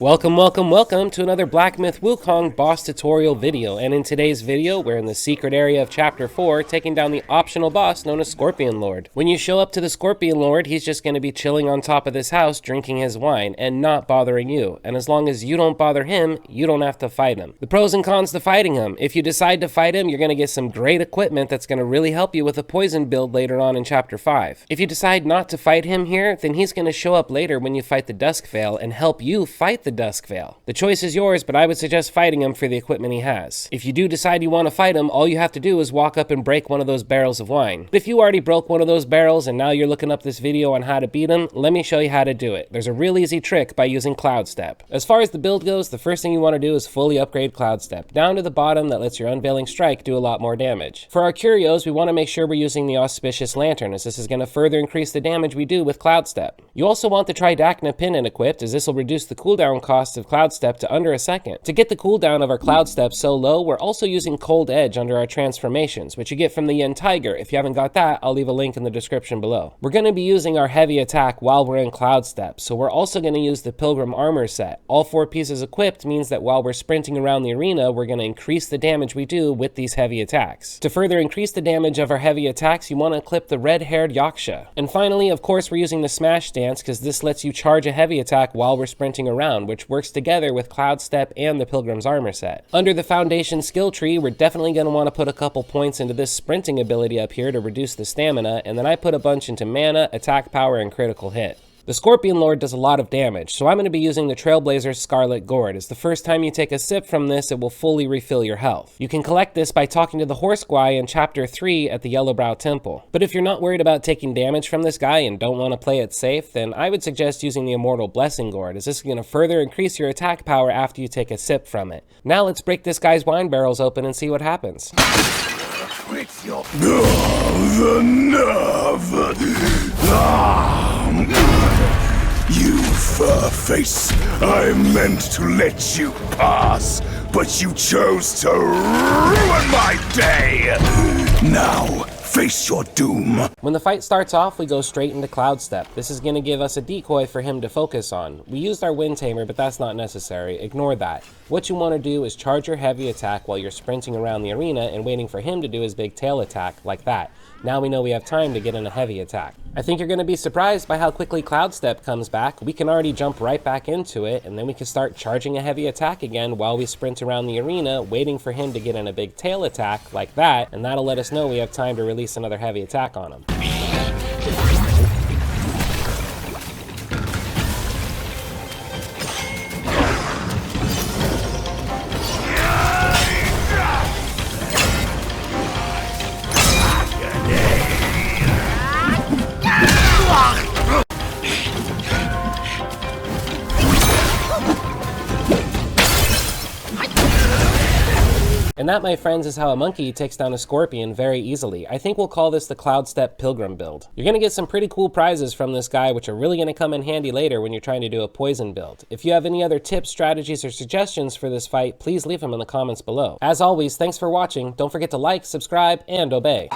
Welcome to another Black Myth Wukong boss tutorial video, and in today's video, we're in the secret area of Chapter 4, taking down the optional boss known as Scorpion Lord. When you show up to the Scorpion Lord, he's just going to be chilling on top of this house, drinking his wine, and not bothering you, and as long as you don't bother him, you don't have to fight him. The pros and cons to fighting him: if you decide to fight him, you're going to get some great equipment that's going to really help you with a poison build later on in Chapter 5. If you decide not to fight him here, then he's going to show up later when you fight the Dusk Veil and help you fight the Dusk Veil. The choice is yours, but I would suggest fighting him for the equipment he has. If you do decide you want to fight him, all you have to do is walk up and break one of those barrels of wine. But if you already broke one of those barrels and now you're looking up this video on how to beat him, let me show you how to do it. There's a real easy trick by using Cloud Step. As far as the build goes, the first thing you want to do is fully upgrade Cloud Step down to the bottom. That lets your Unveiling Strike do a lot more damage. For our curios, we want to make sure we're using the Auspicious Lantern, as this is going to further increase the damage we do with Cloud Step. You also want the Tridacna Pin equipped, as this will reduce the cooldown cost of Cloud Step to under a second. To get the cooldown of our Cloud Step so low, we're also using Cold Edge under our transformations, which you get from the Yin Tiger. If you haven't got that, I'll leave a link in the description below. We're going to be using our heavy attack while we're in Cloud Step, so we're also going to use the Pilgrim Armor set. All 4 pieces equipped means that while we're sprinting around the arena, we're going to increase the damage we do with these heavy attacks. To further increase the damage of our heavy attacks, you want to equip the red-haired Yaksha. And finally, of course, we're using the Smash Dance, because this lets you charge a heavy attack while we're sprinting around, which works together with Cloud Step and the Pilgrim's Armor set. Under the Foundation skill tree, we're definitely going to want to put a couple points into this sprinting ability up here to reduce the stamina, and then I put a bunch into mana, attack power, and critical hit. The Scorpion Lord does a lot of damage, so I'm going to be using the Trailblazer's Scarlet Gourd, as the first time you take a sip from this, it will fully refill your health. You can collect this by talking to the Horse Guy in Chapter 3 at the Yellowbrow Temple. But if you're not worried about taking damage from this guy and don't want to play it safe, then I would suggest using the Immortal Blessing Gourd, as this is going to further increase your attack power after you take a sip from it. Now let's break this guy's wine barrels open and see what happens. With your... the nerve! You fur face! I meant to let you pass, but you chose to ruin my day! Now, face your doom! When the fight starts off, we go straight into Cloud Step. This is going to give us a decoy for him to focus on. We used our Wind Tamer, but that's not necessary. Ignore that. What you want to do is charge your heavy attack while you're sprinting around the arena and waiting for him to do his big tail attack, like that. Now we know we have time to get in a heavy attack. I think you're going to be surprised by how quickly Cloud Step comes back. We can already jump right back into it, and then we can start charging a heavy attack again while we sprint around the arena, waiting for him to get in a big tail attack, like that, and that'll let us know we have time to release another heavy attack on him. And that, my friends, is how a monkey takes down a scorpion very easily. I think we'll call this the Cloud Step Pilgrim build. You're going to get some pretty cool prizes from this guy, which are really going to come in handy later when you're trying to do a poison build. If you have any other tips, strategies, or suggestions for this fight, please leave them in the comments below. As always, thanks for watching. Don't forget to like, subscribe, and obey.